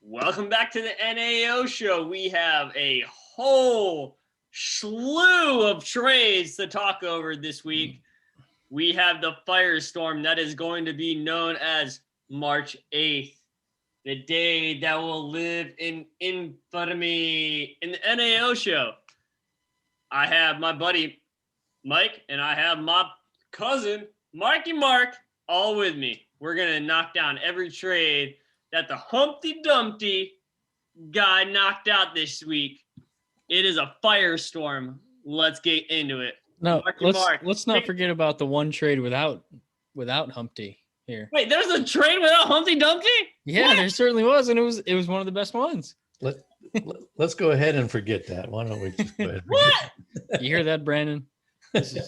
Welcome back to the NAO show. We have a whole slew of trades to talk over this week. We have the firestorm that is going to be known as March 8th, the day that will live in infamy in the NAO show. I have my buddy Mike and I have my cousin Marky Mark all with me. We're going to knock down every trade that the Humpty Dumpty guy knocked out this week. It is a firestorm. Let's get into it. No, let's not forget about the one trade without Humpty here. Wait, there's a trade without Humpty Dumpty? Yeah, What? there certainly was, and it was one of the best ones. Let's go ahead and forget that. Why don't we just go ahead and What? You hear that, Brandon? This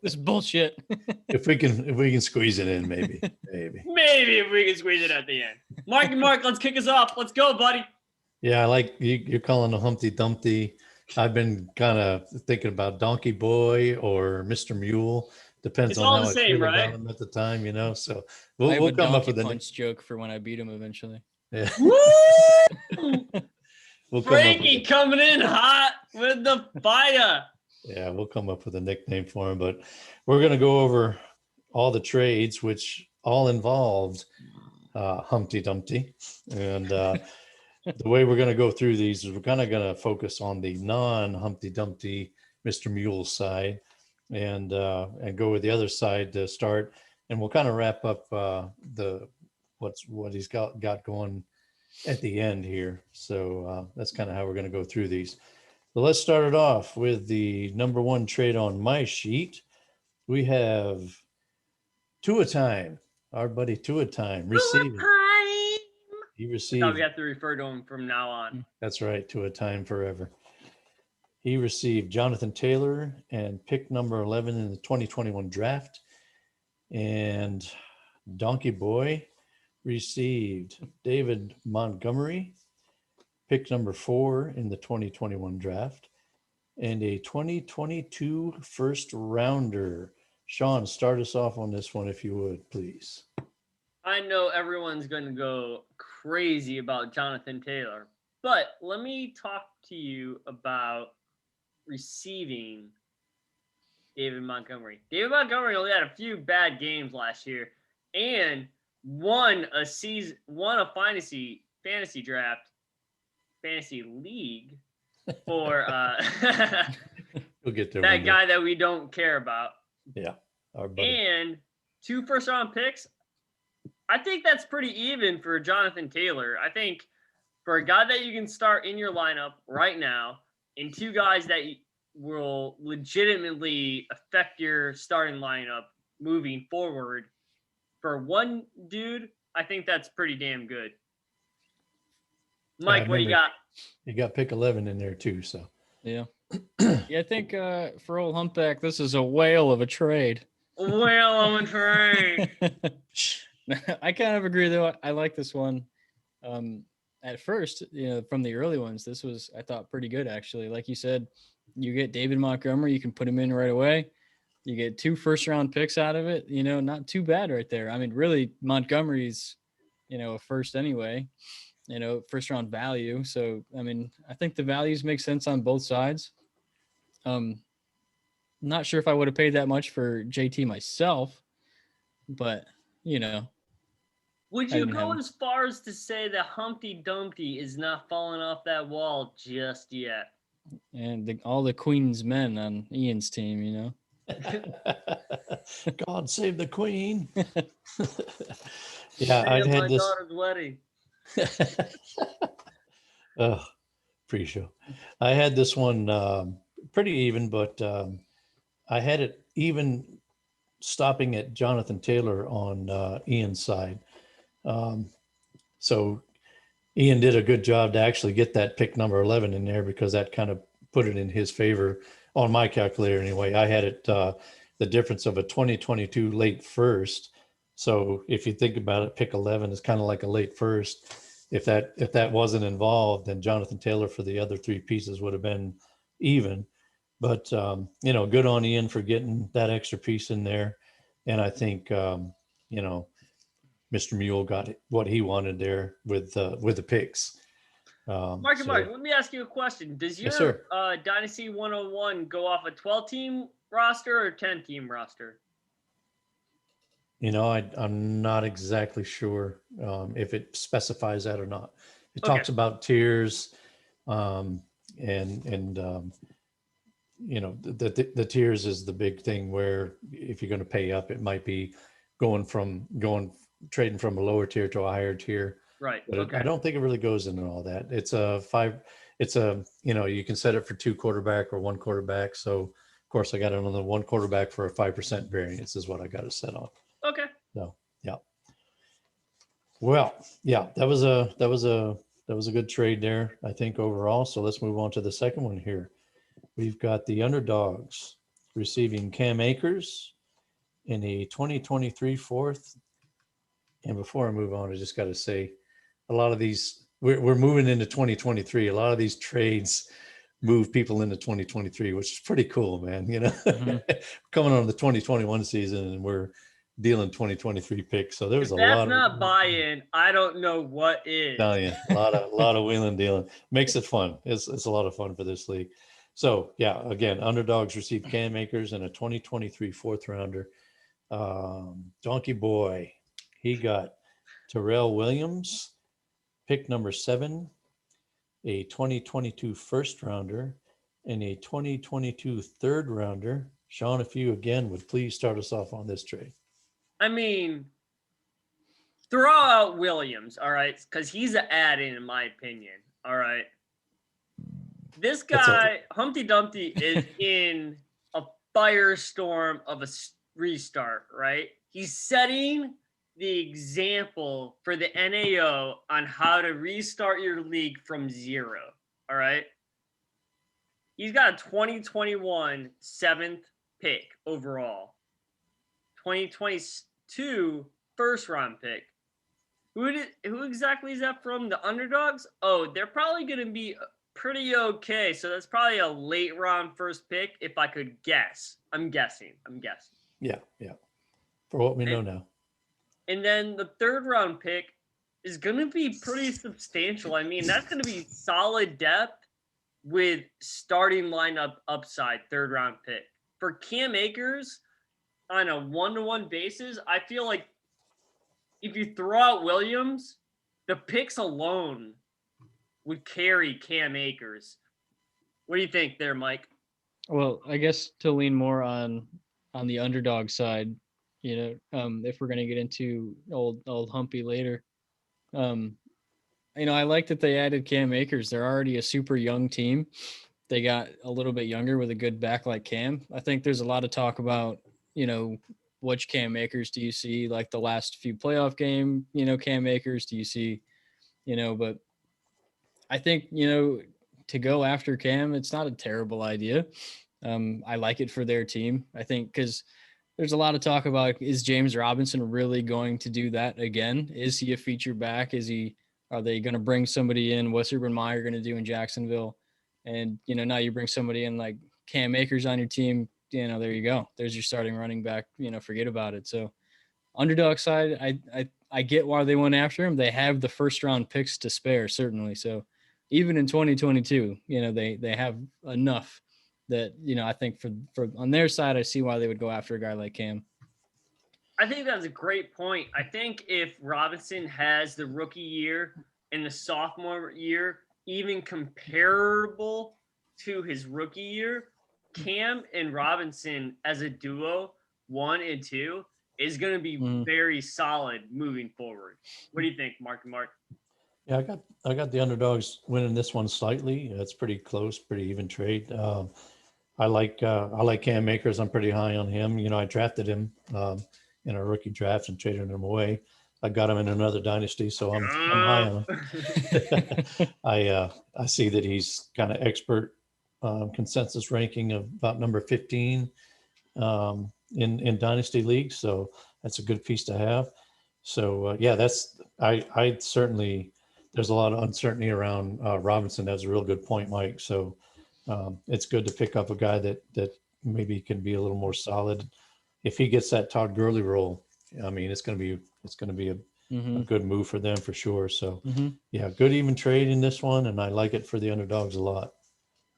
is bullshit. if we can squeeze it in, maybe. Maybe if we can squeeze it at the end. Mark, let's kick us off. Let's go, buddy. Yeah, I like you're calling the Humpty Dumpty. I've been kind of thinking about Donkey Boy or Mr. Mule. Depends It's on all how the I same, feel right? about him at the time, So I have we'll a come up donkey with punch joke for when I beat him eventually. Yeah. Woo! We'll Frankie coming in hot with the fire. Yeah, we'll come up with a nickname for him, but we're going to go over all the trades, which all involved Humpty Dumpty. And the way we're going to go through these is we're kind of going to focus on the non-Humpty Dumpty Mr. Mule side and go with the other side to start. And we'll kind of wrap up what he's got going at the end here. So that's kind of how we're going to go through these. So let's start it off with the number one trade on my sheet. We have Two a Time, our buddy Two a Time receiving. He received. Now we have to refer to him from now on. That's right, Two a Time forever. He received Jonathan Taylor and pick number 11 in the 2021 draft. And Donkey Boy received David Montgomery, pick number 4 in the 2021 draft, and a 2022 first rounder. Sean, start us off on this one, if you would, please. I know everyone's going to go crazy about Jonathan Taylor, but let me talk to you about receiving David Montgomery. David Montgomery only had a few bad games last year and won a fantasy league for We'll get there. that guy that we don't care about. Yeah, our buddy. And 2 first-round picks. I think that's pretty even for Jonathan Taylor. I think for a guy that you can start in your lineup right now and 2 guys that will legitimately affect your starting lineup moving forward, for one dude, I think that's pretty damn good. Mike, what do you got? You got pick 11 in there too, so. Yeah. Yeah, I think for old Humpback, this is a whale of a trade. Whale of a trade. I kind of agree, though. I like this one. At first, from the early ones, this was, I thought, pretty good, actually. Like you said, you get David Montgomery, you can put him in right away. You get 2 first-round picks out of it. Not too bad right there. I mean, really, Montgomery's, a first anyway. First-round value. So, I mean, I think the values make sense on both sides. Not sure if I would have paid that much for JT myself, but, Would you go as far as to say that Humpty Dumpty is not falling off that wall just yet? And all the Queen's men on Ian's team, God save the Queen. Yeah, I I'd had my this. daughter's wedding. Oh, pre-show. I had this one pretty even, but I had it even stopping at Jonathan Taylor on Ian's side. So Ian did a good job to actually get that pick number 11 in there because that kind of put it in his favor on my calculator anyway. I had it the difference of a 2022 late first. So if you think about it, pick 11 is kind of like a late first. If that wasn't involved, then Jonathan Taylor for the other 3 pieces would have been even. But good on Ian for getting that extra piece in there. And I think Mr. Mule got what he wanted there with the picks. Mark, let me ask you a question. Does Yes, your sir. Dynasty 101 go off a 12-team roster or 10-team roster? I'm not exactly sure if it specifies that or not. It Okay. talks about tiers, and the tiers is the big thing where if you're going to pay up, it might be trading from a lower tier to a higher tier. Right. But Okay. I don't think it really goes into all that. You can set it for 2 quarterback or 1 quarterback. So of course I got it on the 1 quarterback for a 5% variance is what I got it set on. Okay. So, yeah. Well, yeah, that was a good trade there, I think, overall. So let's move on to the second one here. We've got the underdogs receiving Cam Akers in a 2023 fourth. And before I move on, I just got to say, a lot of these, we're moving into 2023. A lot of these trades move people into 2023, which is pretty cool, man. Mm-hmm. Coming on the 2021 season and we're dealing 2023 picks. So there was If a that's lot not of buy-in, I don't know what is. telling you, a lot of wheeling dealing. Makes it fun. It's a lot of fun for this league. So yeah, again, underdogs receive Cam Akers and a 2023 fourth rounder. Donkey Boy, he got Terrell Williams, pick number 7, a 2022 first rounder, and a 2022 third rounder. Sean, if you again would please start us off on this trade. I mean, throw out Williams, all right, because he's an add-in, in my opinion. All right. This guy, Humpty Dumpty, is in a firestorm of a restart, right? He's setting the example for the NAO on how to restart your league from zero, all right? He's got a 2021 7th pick overall, 2022 first round pick. Who exactly is that from? The underdogs? Oh, they're probably going to be pretty okay. So that's probably a late round first pick if I could guess. I'm guessing. Yeah. For what we know now. And then the third round pick is going to be pretty substantial. I mean, that's going to be solid depth with starting lineup upside, third round pick. For Cam Akers, on a 1-to-1 basis, I feel like if you throw out Williams, the picks alone would carry Cam Akers. What do you think there, Mike? Well, I guess to lean more on the underdog side, if we're going to get into old Humpy later, I like that they added Cam Akers. They're already a super young team. They got a little bit younger with a good back like Cam. I think there's a lot of talk about, which Cam Akers do you see, like the last few playoff game, Cam Akers do you see, but I think, to go after Cam, it's not a terrible idea. I like it for their team. I think because there's a lot of talk about, is James Robinson really going to do that again? Is he a feature back? Are they going to bring somebody in? What's Urban Meyer going to do in Jacksonville? And, now you bring somebody in like Cam Akers on your team, there you go. There's your starting running back, forget about it. So underdog side, I get why they went after him. They have the first round picks to spare, certainly. So even in 2022, they have enough that, I think for on their side, I see why they would go after a guy like Cam. I think that's a great point. I think if Robinson has the rookie year and the sophomore year even comparable to his rookie year, Cam and Robinson as a duo, 1 and 2, is going to be very solid moving forward. What do you think, Mark and Mark? Yeah, I got the underdogs winning this one slightly. It's pretty close, pretty even trade. I like Cam Akers. I'm pretty high on him. I drafted him in a rookie draft and traded him away. I got him in another dynasty, so I'm high on him. I see that he's kind of expert consensus ranking of about number 15 in dynasty leagues. So that's a good piece to have. So I certainly, there's a lot of uncertainty around Robinson. That's a real good point, Mike. So it's good to pick up a guy that maybe can be a little more solid. If he gets that Todd Gurley role, I mean, it's going to be a good move for them for sure. So Mm-hmm. yeah, good even trade in this one, and I like it for the underdogs a lot.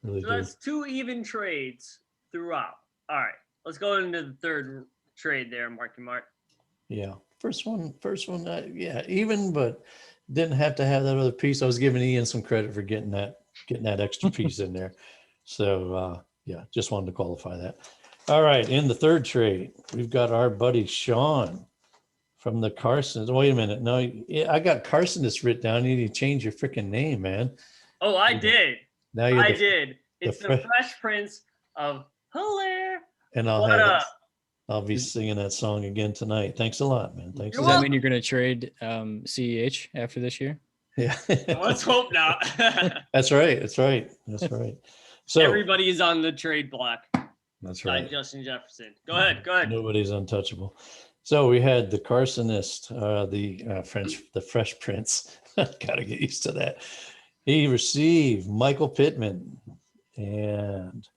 Really So do. that's 2 even trades throughout. All right, let's go into the third trade there, Marky Mark. Yeah, first one, yeah, even, but didn't have to have that other piece. I was giving Ian some credit for getting that extra piece in there. So yeah, just wanted to qualify that. All right, in the third trade, we've got our buddy Sean from the Carsons. Wait a minute, no, yeah, I got Carson that's written down. You need to change your freaking name, man. Oh, I did. Now you're I did. the It's the fresh, Fresh Prince of Hilaire. and What up? I'll be singing that song again tonight. Thanks a lot, man. Thanks. Does that mean you're going to trade CEH after this year? Yeah. Let's hope not. That's right. That's right. That's right. So Everybody is on the trade block. that's By right. Justin Jefferson. Go ahead. Go ahead. Nobody's untouchable. So we had the Carsonist, the Fresh Prince. Got to get used to that. He received Michael Pitman, and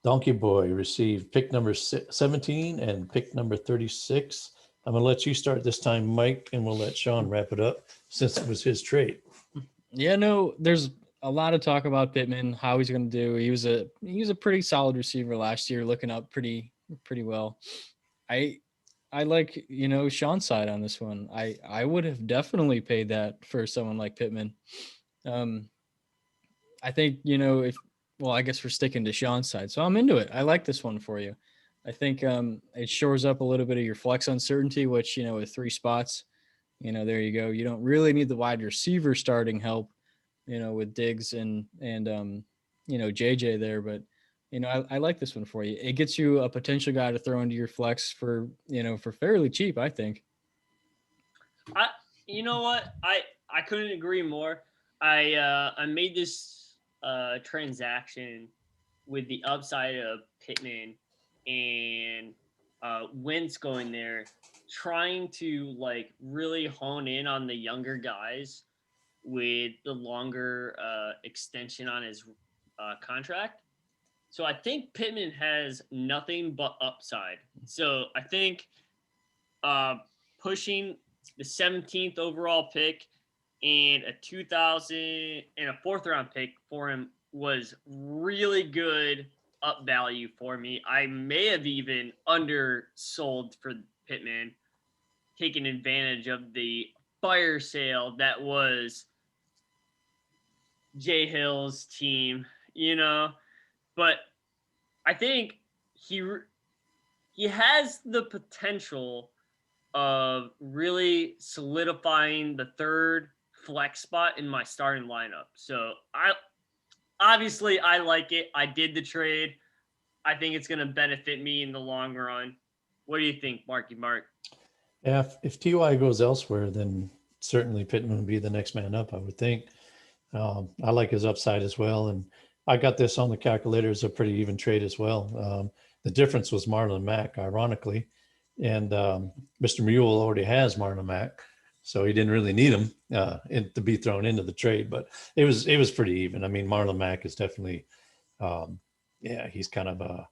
Donkey Boy received pick number 17 and pick number 36. I'm going to let you start this time, Mike, and we'll let Sean wrap it up since it was his trade. Yeah, no, there's a lot of talk about Pitman, how he's going to do. He was a pretty solid receiver last year, looking up pretty well. I like, Sean's side on this one. I would have definitely paid that for someone like Pitman. I think, I guess we're sticking to Sean's side. So I'm into it. I like this one for you. I think it shores up a little bit of your flex uncertainty, which, with 3 spots, there you go. You don't really need the wide receiver starting help, with Diggs and JJ there. But, I like this one for you. It gets you a potential guy to throw into your flex for fairly cheap, I think. You know what? I couldn't agree more. I made this transaction with the upside of Pittman and Wentz going there, trying to really hone in on the younger guys with the longer extension on his contract. So I think Pittman has nothing but upside. So I think pushing the 17th overall pick and a 2000 and a 4th round pick for him was really good up value for me. I may have even undersold for Pittman, taking advantage of the fire sale that was Jay Hill's team, but I think he has the potential of really solidifying the third flex spot in my starting lineup. So I like it. I did the trade. I think it's going to benefit me in the long run. What do you think, Marky Mark? Yeah, if TY goes elsewhere, then certainly Pittman would be the next man up, I would think. I like his upside as well. And I got this on the calculator as a pretty even trade as well. The difference was Marlon Mack, ironically. And Mr. Mule already has Marlon Mack, so he didn't really need him to be thrown into the trade. But it was pretty even. I mean, Marlon Mack is definitely, he's kind of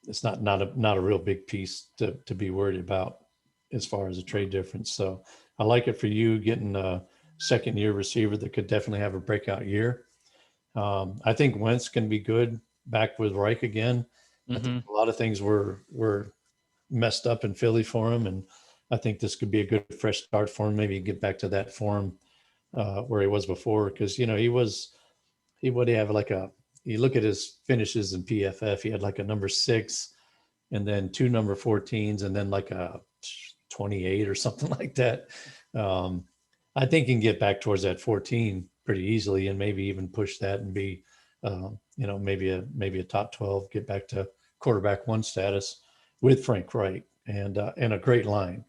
it's not a real big piece to be worried about as far as a trade difference. So I like it for you getting a second-year receiver that could definitely have a breakout year. I think Wentz can be good back with Reich again. I think a lot of things were messed up in Philly for him, and I think this could be a good fresh start for him. Maybe get back to that form where he was before, because he would have you look at his finishes in PFF, he had like a number 6 and then 2 number 14s and then like a 28 or something like that. I think he can get back towards that 14 pretty easily and maybe even push that and be maybe a top 12, get back to quarterback 1 status with Frank Wright and a great line,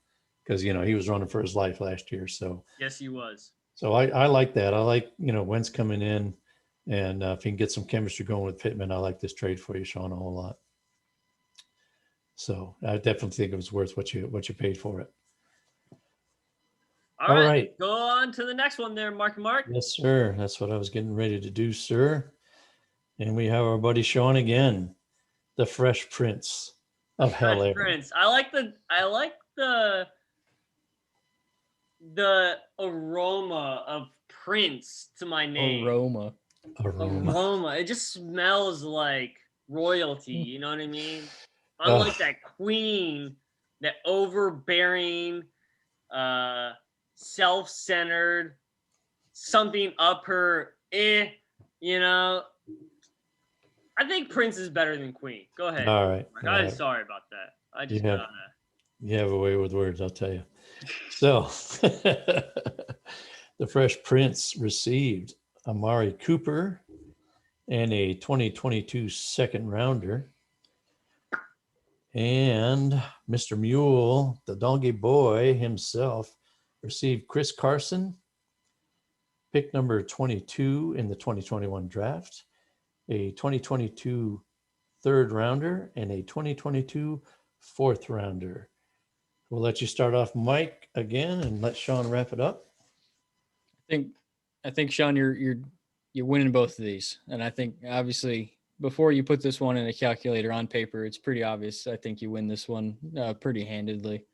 because he was running for his life last year. So yes, he was. So I like that. I like Wentz coming in, and if he can get some chemistry going with Pittman, I like this trade for you, Sean, a whole lot. So I definitely think it was worth what you paid for it. All right. Go on to the next one there, Mark. Yes, sir. That's what I was getting ready to do, sir. And we have our buddy Sean again, the Fresh Prince of Hell Air. Prince. I like the the aroma of Prince to my name. Aroma. Aroma. It just smells like royalty. You know what I mean? Unlike that queen, that overbearing, self-centered, something up her. You know. I think Prince is better than Queen. Go ahead. All right. I'm sorry about that. I just You have a way with words, I'll tell you. So, the Fresh Prince received Amari Cooper and a 2022 second rounder. And Mr. Mule, the donkey boy himself, received Chris Carson, pick number 22 in the 2021 draft, a 2022 third rounder, and a 2022 fourth rounder. We'll let you start off, Mike, again, and let Sean wrap it up. I think Sean, you're winning both of these, and I think obviously before you put this one in a calculator on paper, it's pretty obvious. I think you win this one pretty handedly,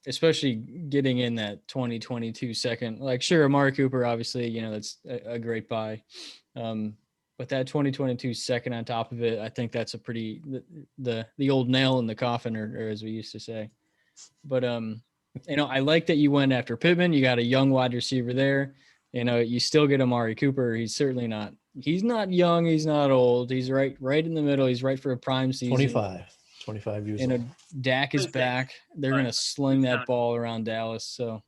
especially getting in that 2022 second. Like, sure, Amari Cooper, obviously, you know, that's a great buy, but that 2022 second on top of it, I think that's a pretty the old nail in the coffin, or as we used to say. But you know, I like that you went after Pitman. You got a young wide receiver there. You know, you still get Amari Cooper. He's certainly not. He's not young. He's not old. He's right in the middle. He's right for a prime season. 25 years old. Dak is back. They're going to sling that ball around Dallas. So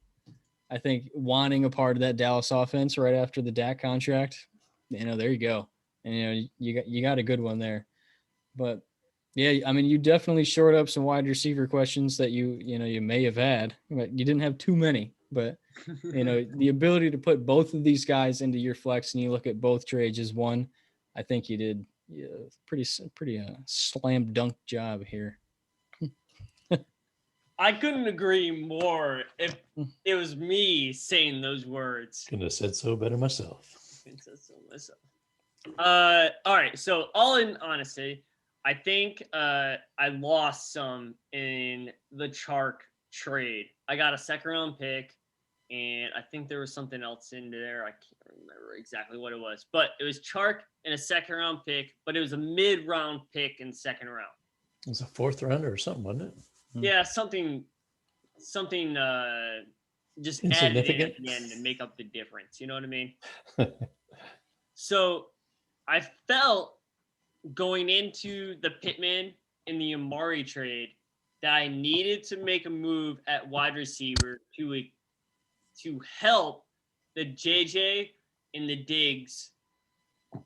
I think wanting a part of that Dallas offense right after the Dak contract, you know, there you go. And, you know, you got a good one there. But, yeah, I mean, you definitely shored up some wide receiver questions that you may have had. But you didn't have too many. But, you know, the ability to put both of these guys into your flex and you look at both trades as one, I think you did pretty slam dunk job here. I couldn't agree more if it was me saying those words. Couldn't have said so better myself. All right. So all in honesty, I think I lost some in the Chark trade. I got a second round pick, and I think there was something else in there. I can't remember exactly what it was, but it was Chark and a second round pick, but it was a mid round pick in second round. It was a fourth rounder or something, wasn't it? Yeah, something just added in at the end to make up the difference. You know what I mean? So I felt going into the Pitman and the Amari trade that I needed to make a move at wide receiver to help the JJ and the Diggs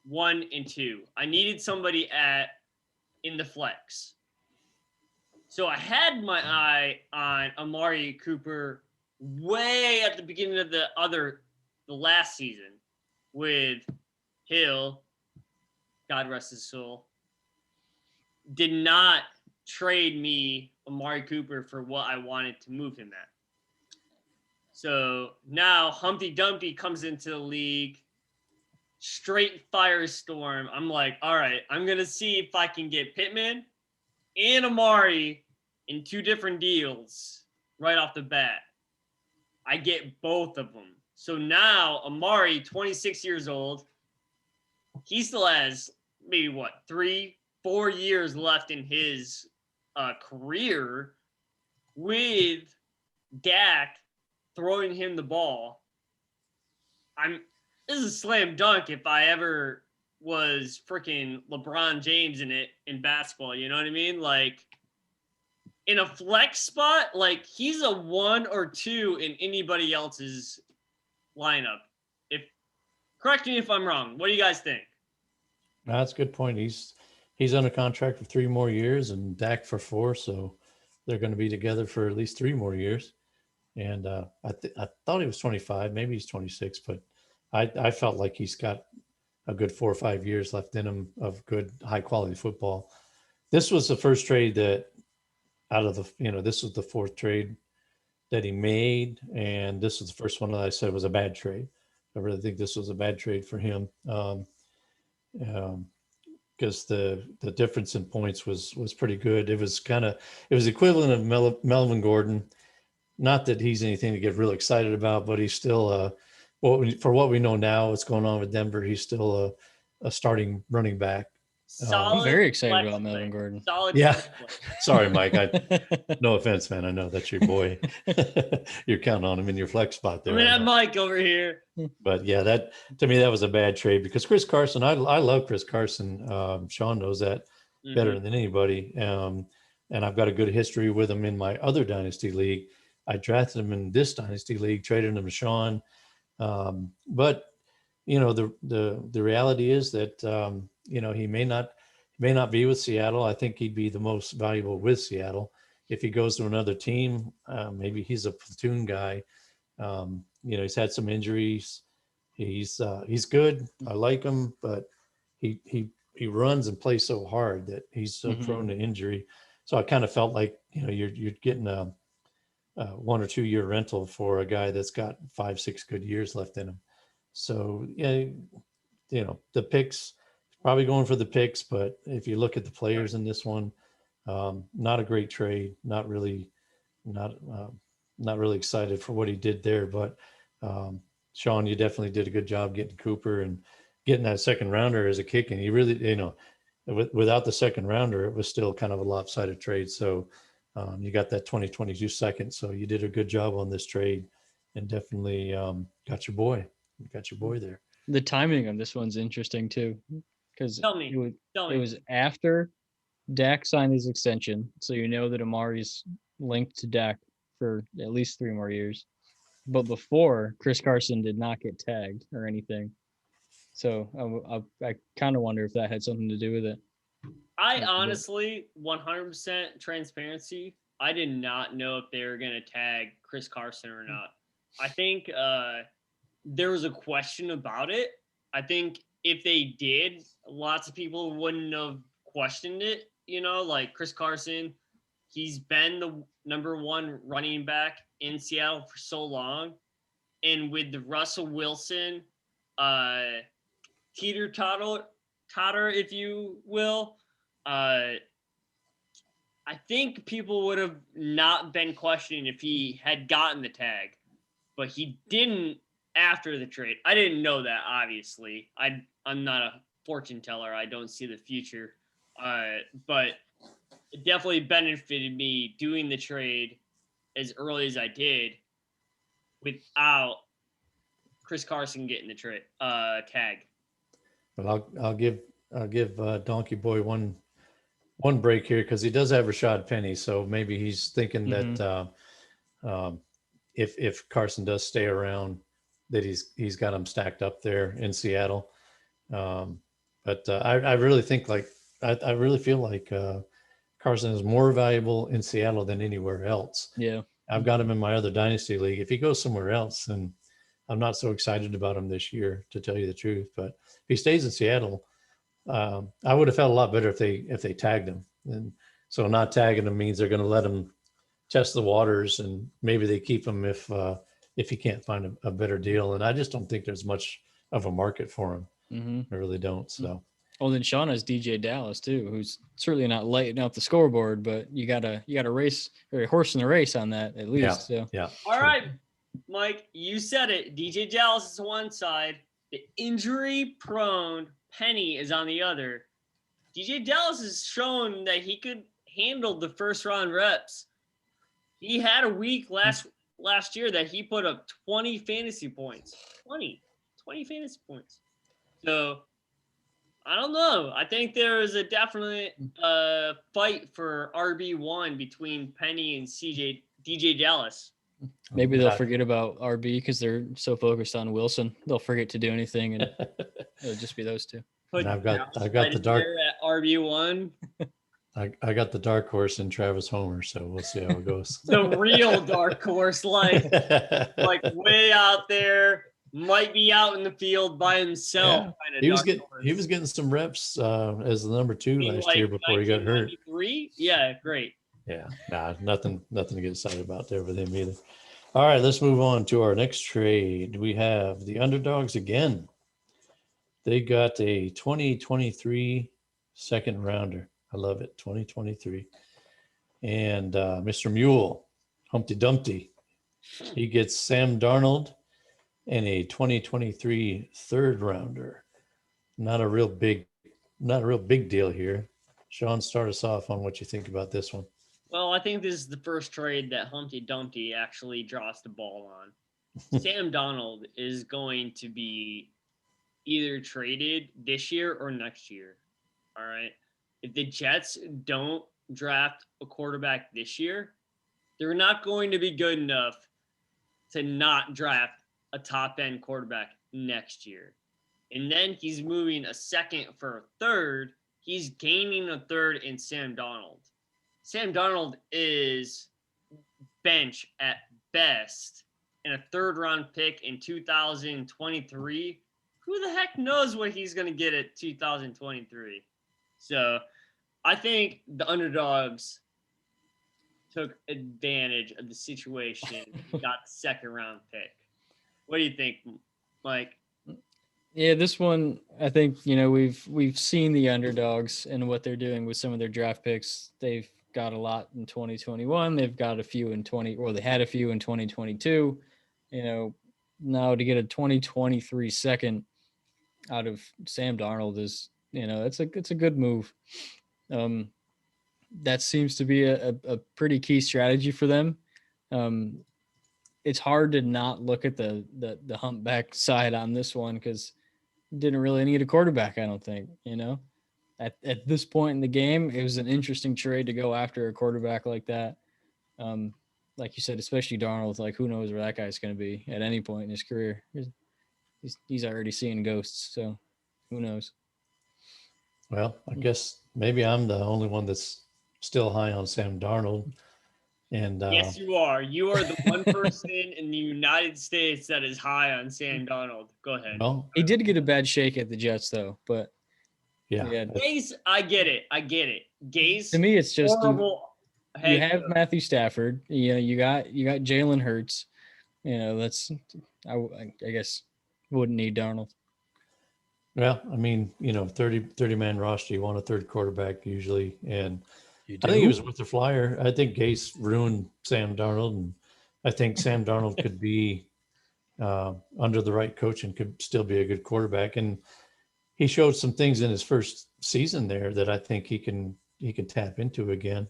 1 and 2. I needed somebody in the flex. So I had my eye on Amari Cooper way at the beginning of the last season with Hill, God rest his soul, did not trade me Amari Cooper for what I wanted to move him at. So now Humpty Dumpty comes into the league, straight firestorm. I'm like, all right, I'm going to see if I can get Pitman and Amari in 2 different deals right off the bat. I get both of them. So now Amari, 26 years old, he still has maybe 3-4 years left in his career with Dak throwing him the ball. This is a slam dunk if I ever was freaking LeBron James in basketball. You know what I mean? Like, in a flex spot, like, he's a 1 or 2 in anybody else's lineup. Correct me if I'm wrong. What do you guys think? No, that's a good point. He's under contract for 3 more years and Dak for 4, so they're going to be together for at least 3 more years. And I thought he was 25, maybe he's 26, but I felt like he's got a good 4 or 5 years left in him of good, high quality football. This was the first trade that this was the 4th trade that he made. And this was the first one that I said was a bad trade. I really think this was a bad trade for him. Because the difference in points was pretty good. It was equivalent of Melvin Gordon not that he's anything to get real excited about, but he's still for what we know now, what's going on with Denver, he's still a starting running back. I'm Solid very excited flex about play. Melvin Gordon. Solid Yeah. flex play. Sorry, Mike. No offense, man. I know that's your boy. You're counting on him in your flex spot there. I mean, that Mike over here. But yeah, that to me that was a bad trade because Chris Carson. I love Chris Carson. Sean knows that better Mhm. than anybody. And I've got a good history with him in my other dynasty league. I drafted him in this dynasty league, traded him to Sean. But you know, the reality is that you know, he may not be with Seattle. I think he'd be the most valuable with Seattle. If he goes to another team, maybe he's a platoon guy. You know, he's had some injuries. He's good. I like him, but he runs and plays so hard that he's so prone to injury. So I kind of felt like, you know, you're getting a 1 or 2 year rental for a guy that's got 5-6 good years left in him. So yeah, you know, the picks, probably going for the picks, but if you look at the players in this one, not a great trade. Not really excited for what he did there. But Sean, you definitely did a good job getting Cooper and getting that second rounder as a kick. And he really, you know, without the second rounder, it was still kind of a lopsided trade. So you got that 2022 second. So you did a good job on this trade and definitely got your boy. You got your boy there. The timing on this one's interesting too, because Tell me. it was after Dak signed his extension, so you know that Amari's linked to Dak for at least 3 more years. But before, Chris Carson did not get tagged or anything. So I kind of wonder if that had something to do with it. I honestly, 100% transparency, I did not know if they were going to tag Chris Carson or not. I think there was a question about it. I think if they did, lots of people wouldn't have questioned it. You know, like Chris Carson, he's been the number 1 running back in Seattle for so long. And with the Russell Wilson totter, if you will, I think people would have not been questioning if he had gotten the tag, but he didn't after the trade. I didn't know that, obviously. I'm not a fortune teller. I don't see the future. But it definitely benefited me doing the trade as early as I did without Chris Carson getting the trade tag. But I'll give Donkey Boy one break here because he does have Rashad Penny, so maybe he's thinking that if Carson does stay around, that he's got him stacked up there in Seattle. But I really think I really feel like Carson is more valuable in Seattle than anywhere else. Yeah, I've got him in my other dynasty league. If he goes somewhere else, then I'm not so excited about him this year, to tell you the truth. But if he stays in Seattle, I would have felt a lot better if they tagged him. And so not tagging him means they're going to let him test the waters, and maybe they keep him if he can't find a better deal. And I just don't think there's much of a market for him. I really don't. So. Well, then Sean has DJ Dallas too, who's certainly not lighting up the scoreboard, but you gotta race or a horse in the race on that at least. Yeah. All right, Mike, you said it. DJ Dallas is on one side. The injury-prone Penny is on the other. DJ Dallas has shown that he could handle the first-round reps. He had a week last year that he put up 20 fantasy points. 20 fantasy points. So I don't know. I think there is a definite fight for RB1 between Penny and DJ Dallas. Maybe they'll forget about RB because they're so focused on Wilson. They'll forget to do anything, and it'll just be those two. And I've got the dark at RB1. I got the dark horse in Travis Homer, so we'll see how it goes. The real dark horse, like way out there, might be out in the field by himself. Yeah. He was getting some reps as the number 2 last year before he got hurt. Yeah, great. Yeah, nothing to get excited about there with him either. All right, let's move on to our next trade. We have the Underdogs again. They got a 2023 second rounder. I love it, 2023. And Mr. Mule, Humpty Dumpty, He gets Sam Darnold and a 2023 third rounder. Not a real big deal here. Sean, start us off on what you think about this one. Well, I think this is the first trade that Humpty Dumpty actually drops the ball on. Sam Darnold is going to be either traded this year or next year. All right. If the Jets don't draft a quarterback this year, they're not going to be good enough to not draft a top end quarterback next year. And then he's moving a second for a third. He's gaining a third in Sam Darnold. Sam Darnold is bench at best, and a third round pick in 2023. Who the heck knows what he's going to get at 2023? So I think the underdogs took advantage of the situation, got the second round pick. What do you think, Mike? Yeah, this one, I think, we've seen the underdogs and what they're doing with some of their draft picks. They've got a lot in 2021. They've got a few in they had a few in 2022. Now to get a 2023 second out of Sam Darnold is, it's a good move. That seems to be a pretty key strategy for them. It's hard to not look at the humpback side on this one because didn't really need a quarterback, I don't think. At this point in the game, it was an interesting trade to go after a quarterback like that. Like you said, especially Darnold, like who knows where that guy's going to be at any point in his career. He's already seeing ghosts, so who knows? Well, I guess maybe I'm the only one that's still high on Sam Darnold. And yes, you are. You are the one person in the United States that is high on Sam Darnold. Go ahead. Well, he did get a bad shake at the Jets, though. But yeah, Gase, I get it. Gase, to me, it's just horrible. You have Matthew Stafford. You got Jalen Hurts. That's I guess wouldn't need Darnold. Well, I mean, 30 man roster, you want a third quarterback usually, and I think he was with the flyer. I think Gase ruined Sam Darnold, and I think Sam Darnold could be under the right coach and could still be a good quarterback. And he showed some things in his first season there that I think he can tap into again.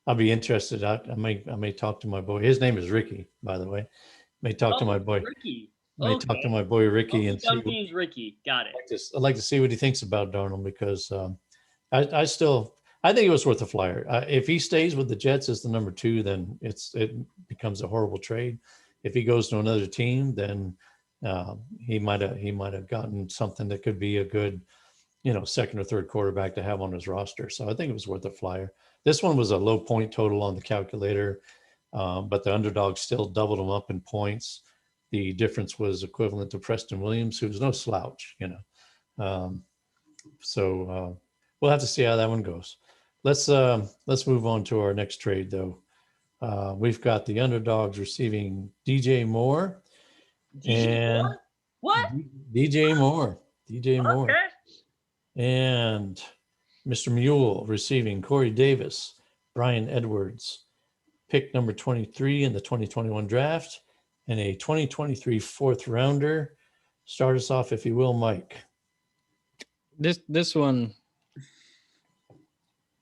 I'll be interested. I may talk to my boy. His name is Ricky, by the way. May talk to my boy Ricky. Talk to my boy Ricky and see. Ricky, got it. I'd like to see what he thinks about Darnold because I think it was worth a flyer. If he stays with the Jets as the number 2, then it becomes a horrible trade. If he goes to another team, then he might have gotten something that could be a good, second or third quarterback to have on his roster. So I think it was worth a flyer. This one was a low point total on the calculator, but the underdog still doubled them up in points. The difference was equivalent to Preston Williams, who's no slouch, So we'll have to see how that one goes. Let's move on to our next trade, though. We've got the underdogs receiving DJ Moore. And what? DJ Moore. Okay. And Mr. Mule receiving Corey Davis, Brian Edwards, pick number 23 in the 2021 draft, and a 2023 fourth rounder. Start us off, if you will, Mike. This one,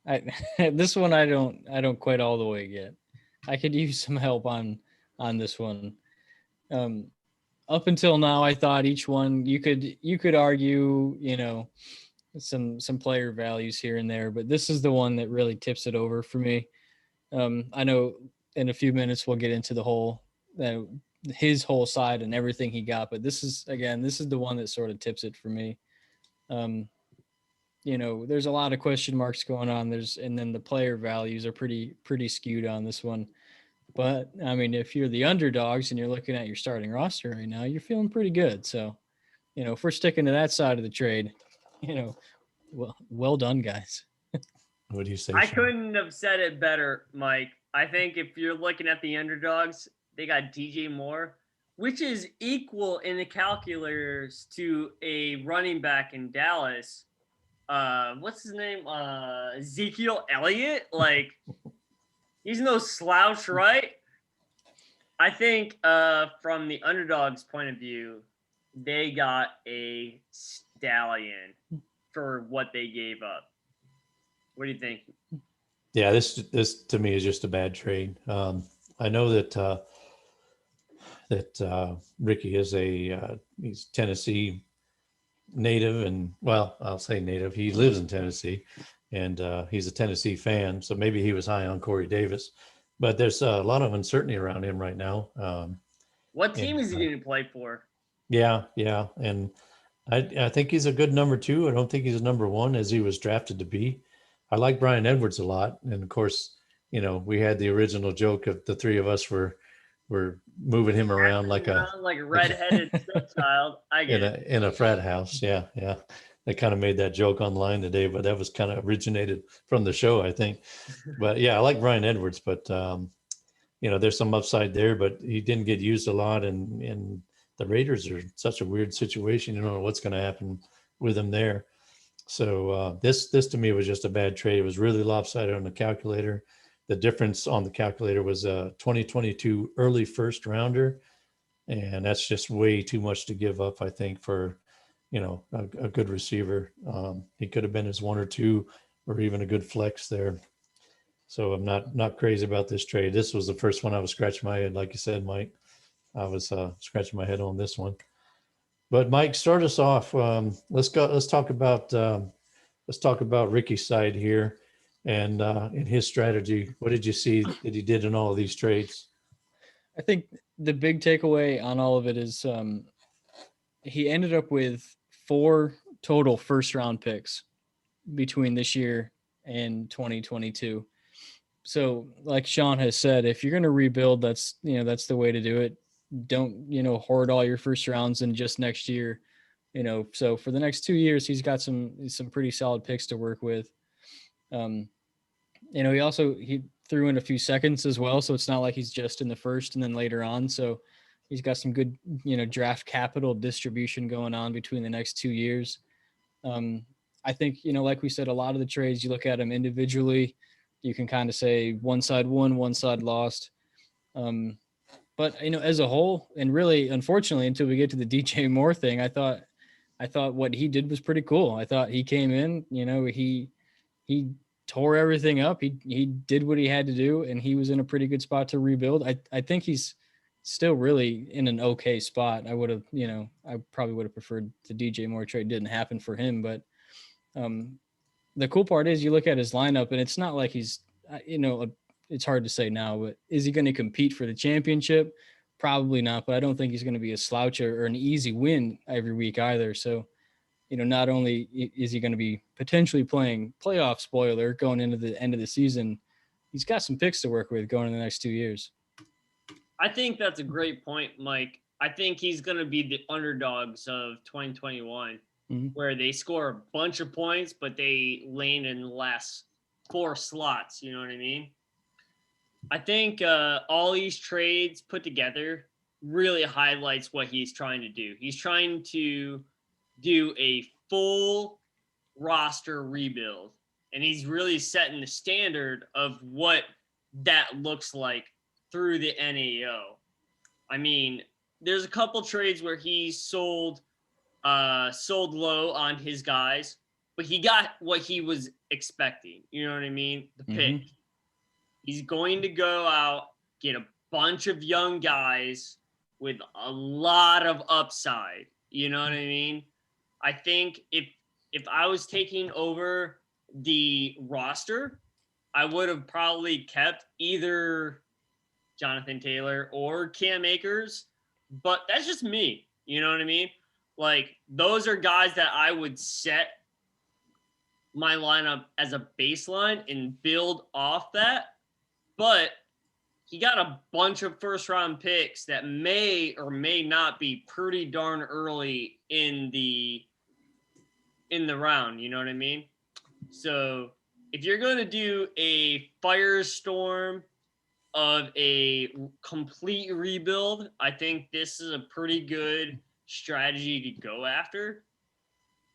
I don't quite all the way get. I could use some help on this one. Up until now, I thought each one you could argue, some player values here and there, but this is the one that really tips it over for me. I know in a few minutes we'll get into the whole his whole side and everything he got, but this is the one that sort of tips it for me. There's a lot of question marks going on. And then the player values are pretty skewed on this one. But I mean, if you're the underdogs and you're looking at your starting roster right now, you're feeling pretty good. So, if we're sticking to that side of the trade, well done, guys. What do you say, I Sean? couldn't have said it better, Mike. I think if you're looking at the underdogs, they got DJ Moore, which is equal in the calculators to a running back in Dallas. What's his name? Ezekiel Elliott. Like, he's no slouch, right? I think from the underdog's point of view, they got a stallion for what they gave up. What do you think? Yeah, this to me is just a bad trade. I know that Ricky is he's Tennessee native, and well, I'll say native. He lives in Tennessee, and he's a Tennessee fan, so maybe he was high on Corey Davis. But there's a lot of uncertainty around him right now. What team is he going to play for? Yeah, and I think he's a good number 2. I don't think he's a number 1 as he was drafted to be. I like Brian Edwards a lot, and of course, we had the original joke of the three of us were moving him around like a redheaded stepchild. I get it. In a frat house. Yeah. They kind of made that joke online today, but that was kind of originated from the show, I think. But yeah, I like Brian Edwards, but there's some upside there, but he didn't get used a lot, and the Raiders are such a weird situation. You don't know what's going to happen with him there. So this to me was just a bad trade. It was really lopsided on the calculator. The difference on the calculator was a 2022 early first rounder, and that's just way too much to give up, I think, for a good receiver. He could have been his 1 or 2, or even a good flex there. So I'm not crazy about this trade. This was the first one I was scratching my head, like you said, Mike. I was scratching my head on this one. But Mike, start us off. Let's talk about Ricky's side here, and in his strategy. What did you see that he did in all of these trades? I think the big takeaway on all of it is he ended up with 4 total first-round picks between this year and 2022. So, like Sean has said, if you're going to rebuild, that's the way to do it. Don't hoard all your first rounds in just next year. So for the next 2 years, he's got some pretty solid picks to work with. He threw in a few seconds as well, so it's not like he's just in the first and then later on. So he's got some good draft capital distribution going on between the next 2 years. I think like we said, a lot of the trades, you look at them individually, you can kind of say one side won, one side lost. But as a whole, and really, unfortunately, until we get to the DJ Moore thing, I thought what he did was pretty cool. I thought he came in, he tore everything up. He did what he had to do, and he was in a pretty good spot to rebuild. I think he's still really in an okay spot. I probably would have preferred the DJ Moore trade didn't happen for him, but the cool part is you look at his lineup, and it's not like he's, it's hard to say now, but is he going to compete for the championship? Probably not, but I don't think he's going to be a slouch or an easy win every week either. So, not only is he going to be potentially playing playoff spoiler going into the end of the season, he's got some picks to work with going in the next 2 years. I think that's a great point, Mike. I think he's going to be the underdogs of 2021, where they score a bunch of points, but they land in the last 4 slots. You know what I mean? I think all these trades put together really highlights what he's trying to do. He's trying to do a full roster rebuild, and he's really setting the standard of what that looks like through the NAO. I mean, there's a couple trades where he sold low on his guys, but he got what he was expecting. You know what I mean? The pick. He's going to go out, get a bunch of young guys with a lot of upside. You know what I mean? I think if I was taking over the roster, I would have probably kept either Jonathan Taylor or Cam Akers, but that's just me. You know what I mean? Like, those are guys that I would set my lineup as a baseline and build off that. But he got a bunch of first-round picks that may or may not be pretty darn early in the round. You know what I mean? So if you're going to do a firestorm of a complete rebuild, I think this is a pretty good strategy to go after.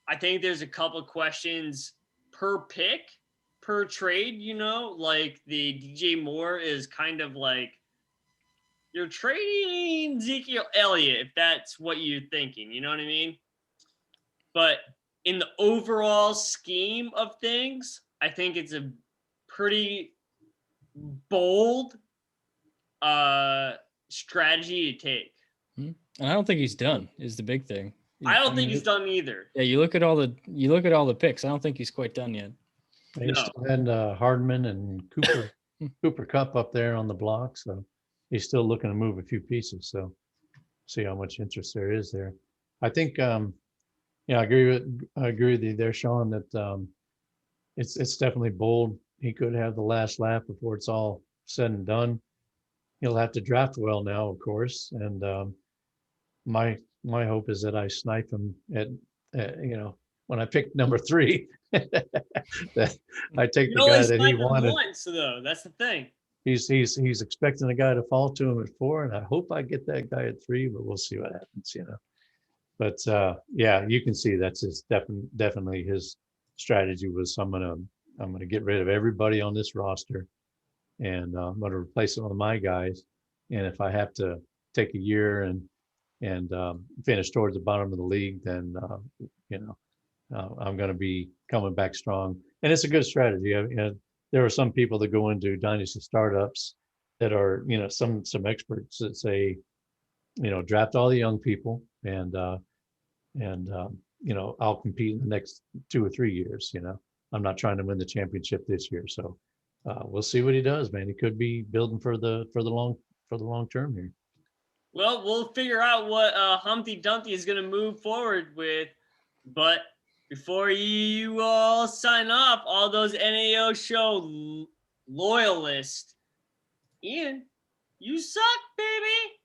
I think there's a couple of questions per pick, per trade, like the DJ Moore is kind of like, you're trading Ezekiel Elliott if that's what you're thinking. You know what I mean? But in the overall scheme of things, I think it's a pretty bold strategy to take. And I don't think he's done is the big thing. I don't think he's done either. Yeah, you look at all the picks. I don't think he's quite done yet. They No. still had Hardman and Cooper Cup up there on the block, so he's still looking to move a few pieces. So see how much interest there is there. I think I agree with you there, Sean, that it's definitely bold. He could have the last lap before it's all said and done. He'll have to draft well now, of course, and my hope is that I snipe him at when I pick number 3, that I take the guy that he wanted. Once, though, that's the thing. He's expecting a guy to fall to him at 4, and I hope I get that guy at 3, but we'll see what happens, But you can see that's his definitely his strategy was I'm gonna get rid of everybody on this roster, and I'm gonna replace them with my guys, and if I have to take a year and finish towards the bottom of the league, then I'm going to be coming back strong. And it's a good strategy. There are some people that go into dynasty startups that are, some experts that say, draft all the young people and I'll compete in the next 2 or 3 years. I'm not trying to win the championship this year. So we'll see what he does, man. He could be building for the long term here. Well, we'll figure out what Humpty Dumpty is going to move forward with. But before you all sign off, all those NAO show loyalists, Ian, you suck, baby.